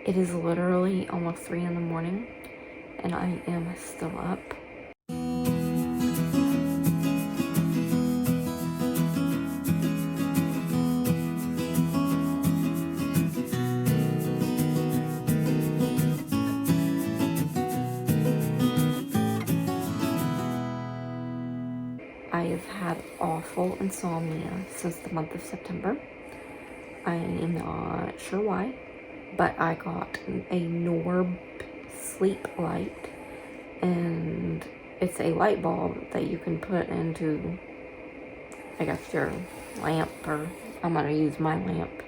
It is literally almost 3 in the morning and I am still up. I have had awful insomnia since the month of September. I am not sure why, but I got a Norb sleep light, and it's a light bulb that you can put into, I guess, your lamp, or I'm gonna use my lamp.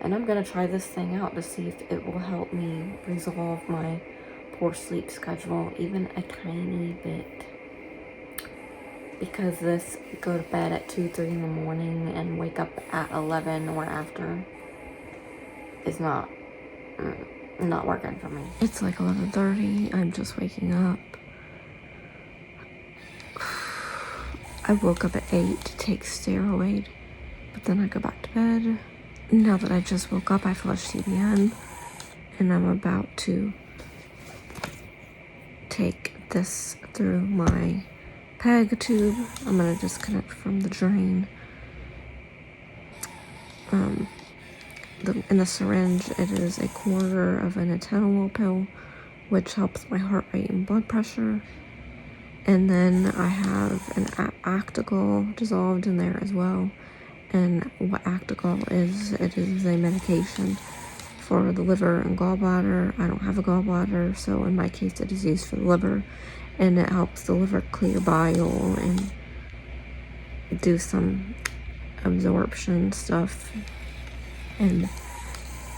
And I'm gonna try this thing out to see if it will help me resolve my poor sleep schedule even a tiny bit. Because this go to bed at 2, 3 in the morning and wake up at 11 or after is not working for me. It's like 11:30. I'm just waking up. I woke up at 8 to take steroid, but then I go back to bed. Now that I just woke up, I flushed TBN, and I'm about to take this through my PEG tube. I'm gonna disconnect from the drain. In the syringe, it is a quarter of an atenolol pill, which helps my heart rate and blood pressure. And then I have an Actigol dissolved in there as well. And what Actigol is, it is a medication for the liver and gallbladder. I don't have a gallbladder, so in my case it is used for the liver, and it helps the liver clear bile and do some absorption stuff, and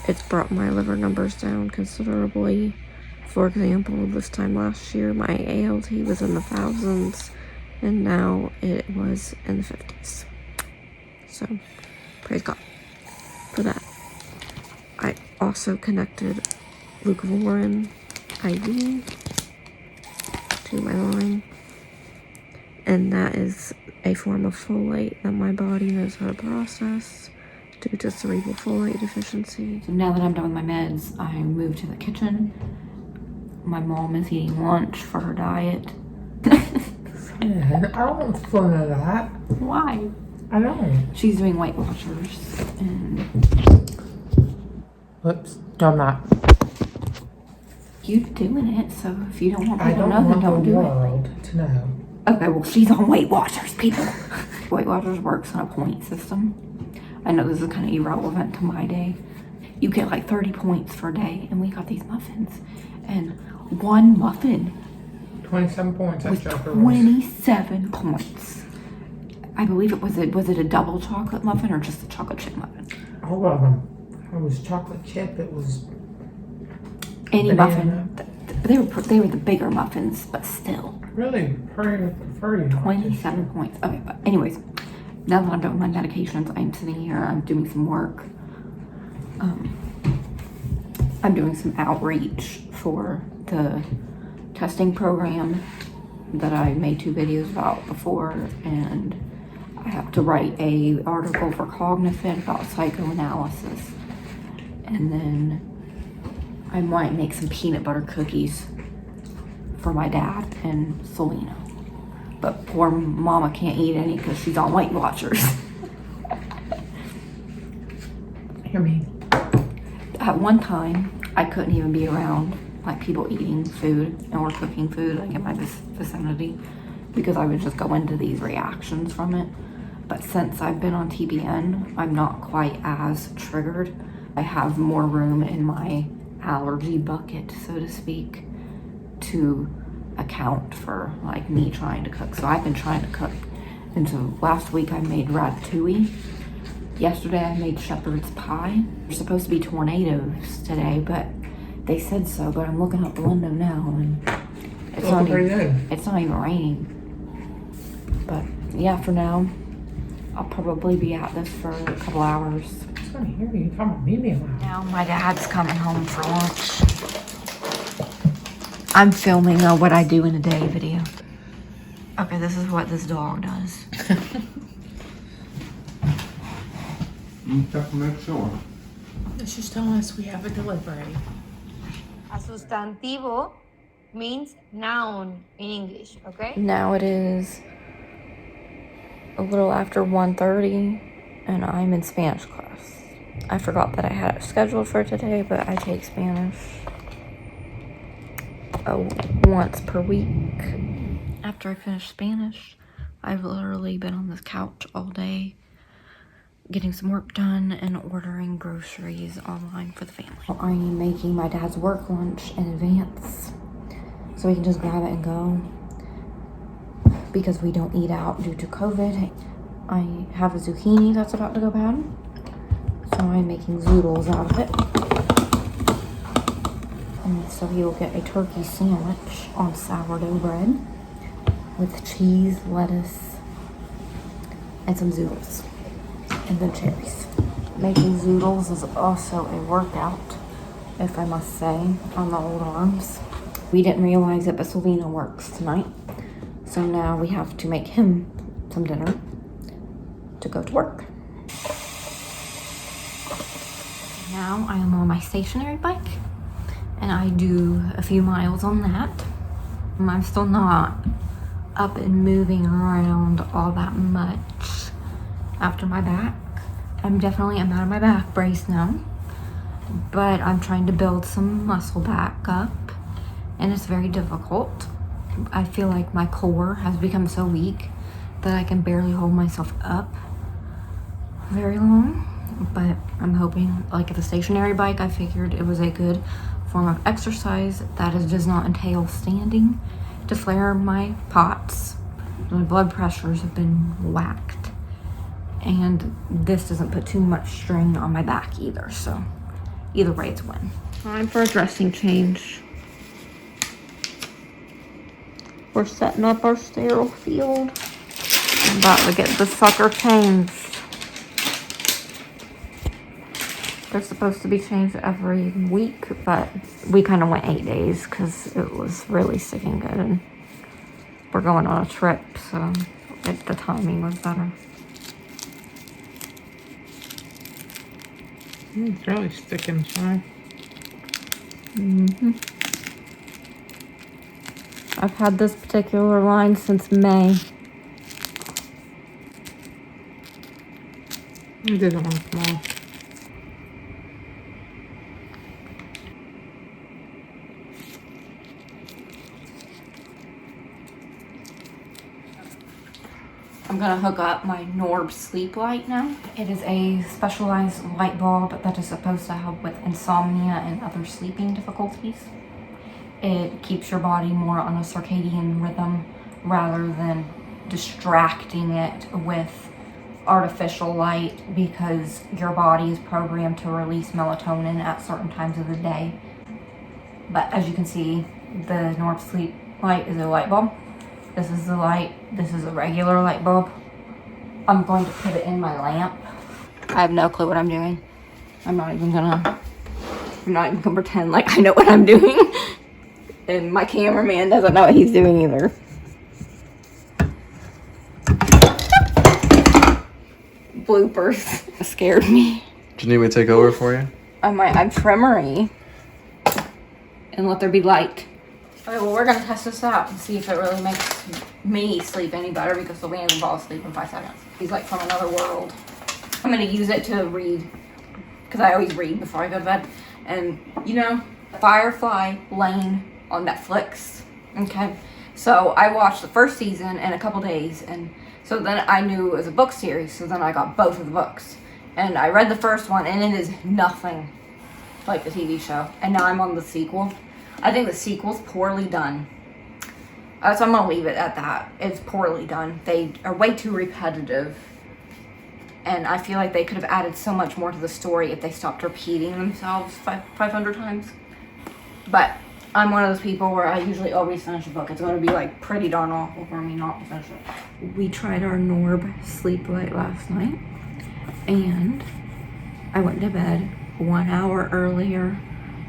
it's brought my liver numbers down considerably. For example, this time last year my ALT was in the thousands, and now it was in the 50s. So praise God for that. I also connected leucovorin IV to my line, and that is a form of folate that my body knows how to process due to cerebral folate deficiency. So now that I'm done with my meds, I moved to the kitchen. My mom is eating lunch for her diet. I don't fun of that. Why? I don't. She's doing Weight Watchers and... Whoops, no, I'm not. You doing it, so if you don't want I people don't to know, then don't want the do it. world to know. Okay, well, she's on Weight Watchers, people. Weight Watchers works on a point system. I know this is kind of irrelevant to my day. You get like 30 points for a day, and we got these muffins. And one muffin 27 points. was 27 points. I believe it was it a double chocolate muffin or just a chocolate chip muffin? All of them. It was chocolate chip. It was Any banana. muffin. They were the bigger muffins, but still. Really prefer you. 27 points. Okay, but anyways, now that I'm done with my medications, I'm sitting here, I'm doing some work. I'm doing some outreach for the testing program that I made 2 videos about before, and I have to write a article for Cognizant about psychoanalysis, and then I might make some peanut butter cookies for my dad and Selena. But poor mama can't eat any because she's on Weight Watchers. Hear me. At one time, I couldn't even be around like people eating food or cooking food like in my vicinity because I would just go into these reactions from it. But since I've been on TBN, I'm not quite as triggered. I have more room in my allergy bucket, so to speak, to account for like me trying to cook. So I've been trying to cook. And so last week I made ratatouille. Yesterday I made shepherd's pie. There's supposed to be tornadoes today, but they said so. But I'm looking out the window now and it's not even raining. But yeah, for now, I'll probably be at this for a couple hours. I just want to hear you talking about me being loud. Now my dad's coming home for lunch. I'm filming a what I do in a day video. Okay, this is what this dog does. Check to make sure. It's just telling us we have a delivery. A sustantivo means noun in English, okay? Now it is a little after 1:30 and I'm in Spanish class. I forgot that I had it scheduled for today, but I take Spanish once per week. After I finish Spanish, I've literally been on this couch all day getting some work done and ordering groceries online for the family. I am making my dad's work lunch in advance so we can just grab it and go because we don't eat out due to COVID. I have a zucchini that's about to go bad, so I'm making zoodles out of it. And so he will get a turkey sandwich on sourdough bread with cheese, lettuce, and some zoodles. And then cherries. Making zoodles is also a workout, if I must say, on the old arms. We didn't realize it, but Sylvina works tonight. So now we have to make him some dinner to go to work. Now I am on my stationary bike and I do a few miles on that. I'm still not up and moving around all that much after my back. I'm out of my back brace now, but I'm trying to build some muscle back up and it's very difficult. I feel like my core has become so weak that I can barely hold myself up very long, but I'm hoping, like the stationary bike, I figured it was a good form of exercise that does not entail standing to flare my POTS. My blood pressures have been whacked, and this doesn't put too much strain on my back either, so either way it's a win. Time for a dressing change. We're setting up our sterile field. I'm about to get this sucker changed. They're supposed to be changed every week, but we kind of went 8 days because it was really sticking good. And we're going on a trip, so the timing was better. It's really sticking, Shy. I've had this particular line since May. It didn't want to come off. I'm gonna hook up my Norb sleep light now. It is a specialized light bulb that is supposed to help with insomnia and other sleeping difficulties. It keeps your body more on a circadian rhythm rather than distracting it with artificial light, because your body is programmed to release melatonin at certain times of the day. But as you can see, the Norb sleep light is a light bulb. This is the light. This is a regular light bulb. I'm going to put it in my lamp. I have no clue what I'm doing. I'm not even gonna pretend like I know what I'm doing. And my cameraman doesn't know what he's doing either. Bloopers. It scared me. Do you need me to take over for you? I'm tremory. And let there be light. Okay, well, we're gonna test this out and see if it really makes me sleep any better, because Sylvania can fall asleep in 5 seconds. He's like from another world. I'm gonna use it to read, because I always read before I go to bed. And you know, Firefly Lane on Netflix. Okay, so I watched the first season in a couple days, and so then I knew it was a book series, so then I got both of the books. And I read the first one, and it is nothing like the TV show. And now I'm on the sequel. I think the sequel's poorly done. So I'm gonna leave it at that. It's poorly done. They are way too repetitive. And I feel like they could have added so much more to the story if they stopped repeating themselves 500 times. But I'm one of those people where I usually always finish a book. It's gonna be like pretty darn awful for me not to finish it. We tried our Norb sleep light last night, and I went to bed 1 hour earlier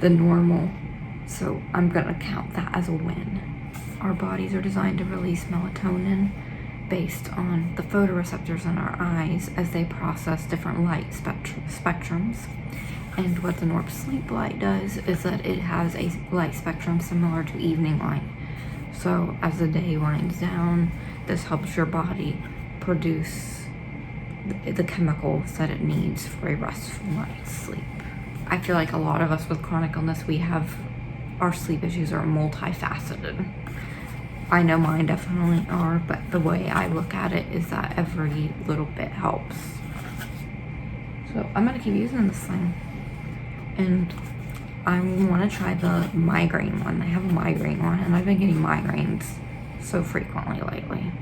than normal. So I'm gonna count that as a win. Our bodies are designed to release melatonin based on the photoreceptors in our eyes as they process different light spectrums. And what the Norb sleep light does is that it has a light spectrum similar to evening light. So as the day winds down, this helps your body produce the chemicals that it needs for a restful night's sleep. I feel like a lot of us with chronic illness, our sleep issues are multifaceted. I know mine definitely are, but the way I look at it is that every little bit helps. So I'm gonna keep using this thing. And I want to try the migraine one. I have a migraine one, and I've been getting migraines so frequently lately.